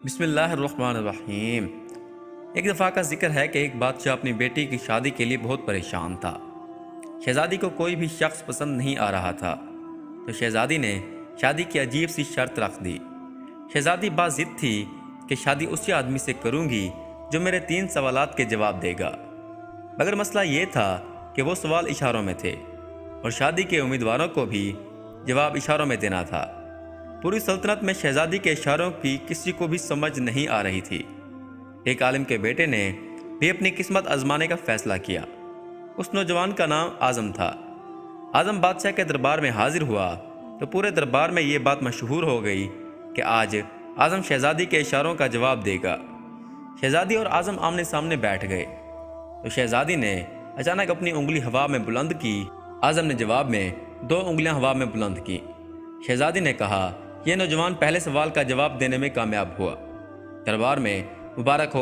بسم اللہ الرحمن الرحیم۔ ایک دفعہ کا ذکر ہے کہ ایک بادشاہ اپنی بیٹی کی شادی کے لیے بہت پریشان تھا۔ شہزادی کو کوئی بھی شخص پسند نہیں آ رہا تھا، تو شہزادی نے شادی کی عجیب سی شرط رکھ دی۔ شہزادی باز ضد تھی کہ شادی اسی آدمی سے کروں گی جو میرے 3 سوالات کے جواب دے گا، مگر مسئلہ یہ تھا کہ وہ سوال اشاروں میں تھے اور شادی کے امیدواروں کو بھی جواب اشاروں میں دینا تھا۔ پوری سلطنت میں شہزادی کے اشاروں کی کسی کو بھی سمجھ نہیں آ رہی تھی۔ ایک عالم کے بیٹے نے بھی اپنی قسمت آزمانے کا فیصلہ کیا۔ اس نوجوان کا نام اعظم تھا۔ اعظم بادشاہ کے دربار میں حاضر ہوا تو پورے دربار میں یہ بات مشہور ہو گئی کہ آج اعظم شہزادی کے اشاروں کا جواب دے گا۔ شہزادی اور اعظم آمنے سامنے بیٹھ گئے تو شہزادی نے اچانک اپنی انگلی ہوا میں بلند کی۔ اعظم نے جواب میں 2 انگلیاں ہوا میں بلند کی۔ شہزادی نے کہا، یہ نوجوان پہلے سوال کا جواب دینے میں کامیاب ہوا۔ دربار میں مبارک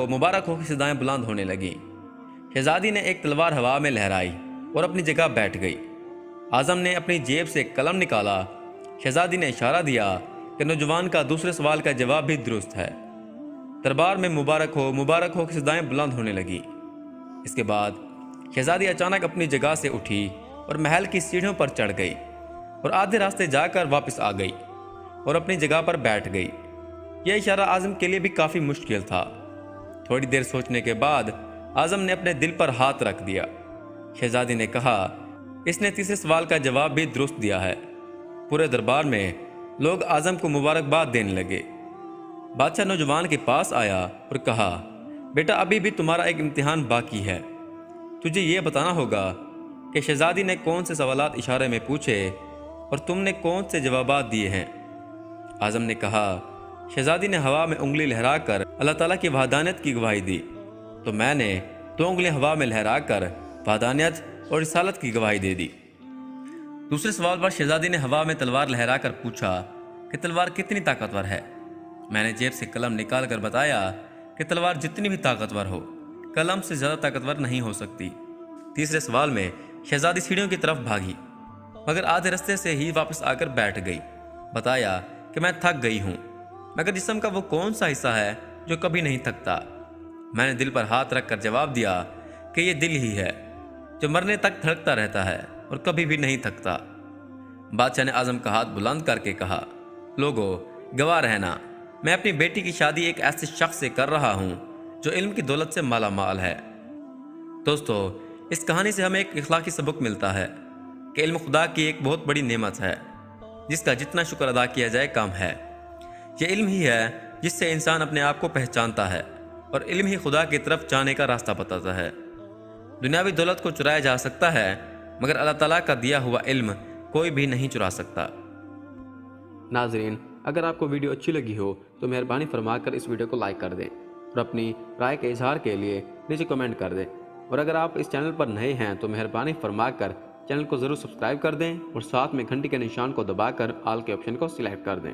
ہو کی صدائیں بلند ہونے لگیں۔ شہزادی نے ایک تلوار ہوا میں لہرائی اور اپنی جگہ بیٹھ گئی۔ اعظم نے اپنی جیب سے قلم نکالا۔ شہزادی نے اشارہ دیا کہ نوجوان کا دوسرے سوال کا جواب بھی درست ہے۔ دربار میں مبارک ہو کی صدائیں بلند ہونے لگیں۔ اس کے بعد شہزادی اچانک اپنی جگہ سے اٹھی اور محل کی سیڑھیوں پر چڑھ گئی اور آدھے راستے جا کر واپس آ گئی اور اپنی جگہ پر بیٹھ گئی۔ یہ اشارہ اعظم کے لیے بھی کافی مشکل تھا۔ تھوڑی دیر سوچنے کے بعد اعظم نے اپنے دل پر ہاتھ رکھ دیا۔ شہزادی نے کہا، اس نے تیسرے سوال کا جواب بھی درست دیا ہے۔ پورے دربار میں لوگ اعظم کو مبارکباد دینے لگے۔ بادشاہ نوجوان کے پاس آیا اور کہا، بیٹا ابھی بھی تمہارا ایک امتحان باقی ہے۔ تجھے یہ بتانا ہوگا کہ شہزادی نے کون سے سوالات اشارے میں پوچھے اور تم نے کون سے جوابات دیے ہیں۔ اعظم نے کہا، شہزادی نے ہوا میں انگلی لہرا کر اللہ تعالیٰ کی وحدانیت کی گواہی دی، تو میں نے 2 انگلیاں ہوا میں لہرا کر وحدانیت اور رسالت کی گواہی دے دی۔ دوسرے سوال پر شہزادی نے ہوا میں تلوار لہرا کر پوچھا کہ تلوار کتنی طاقتور ہے۔ میں نے جیب سے قلم نکال کر بتایا کہ تلوار جتنی بھی طاقتور ہو، قلم سے زیادہ طاقتور نہیں ہو سکتی۔ تیسرے سوال میں شہزادی سیڑھیوں کی طرف بھاگی، مگر آدھے رستے سے ہی واپس آ کر بیٹھ گئی۔ بتایا کہ میں تھک گئی ہوں، مگر جسم کا وہ کون سا حصہ ہے جو کبھی نہیں تھکتا؟ میں نے دل پر ہاتھ رکھ کر جواب دیا کہ یہ دل ہی ہے جو مرنے تک دھڑکتا رہتا ہے اور کبھی بھی نہیں تھکتا۔ بادشاہ نے اعظم کا ہاتھ بلند کر کے کہا، لوگو گواہ رہنا، میں اپنی بیٹی کی شادی ایک ایسے شخص سے کر رہا ہوں جو علم کی دولت سے مالا مال ہے۔ دوستو، اس کہانی سے ہمیں ایک اخلاقی سبق ملتا ہے کہ علم خدا کی ایک بہت بڑی نعمت ہے، جس کا جتنا شکر ادا کیا جائے کم ہے۔ یہ علم ہی ہے جس سے انسان اپنے آپ کو پہچانتا ہے، اور علم ہی خدا کی طرف جانے کا راستہ بتاتا ہے۔ دنیاوی دولت کو چرایا جا سکتا ہے، مگر اللہ تعالیٰ کا دیا ہوا علم کوئی بھی نہیں چرا سکتا۔ ناظرین، اگر آپ کو ویڈیو اچھی لگی ہو تو مہربانی فرما کر اس ویڈیو کو لائک کر دیں اور اپنی رائے کے اظہار کے لیے نیچے کمنٹ کر دیں، اور اگر آپ اس چینل پر نئے ہیں تو مہربانی فرما کر چینل کو ضرور سبسکرائب کر دیں اور ساتھ میں گھنٹی کے نشان کو دبا کر آل کے آپشن کو سلیکٹ کر دیں۔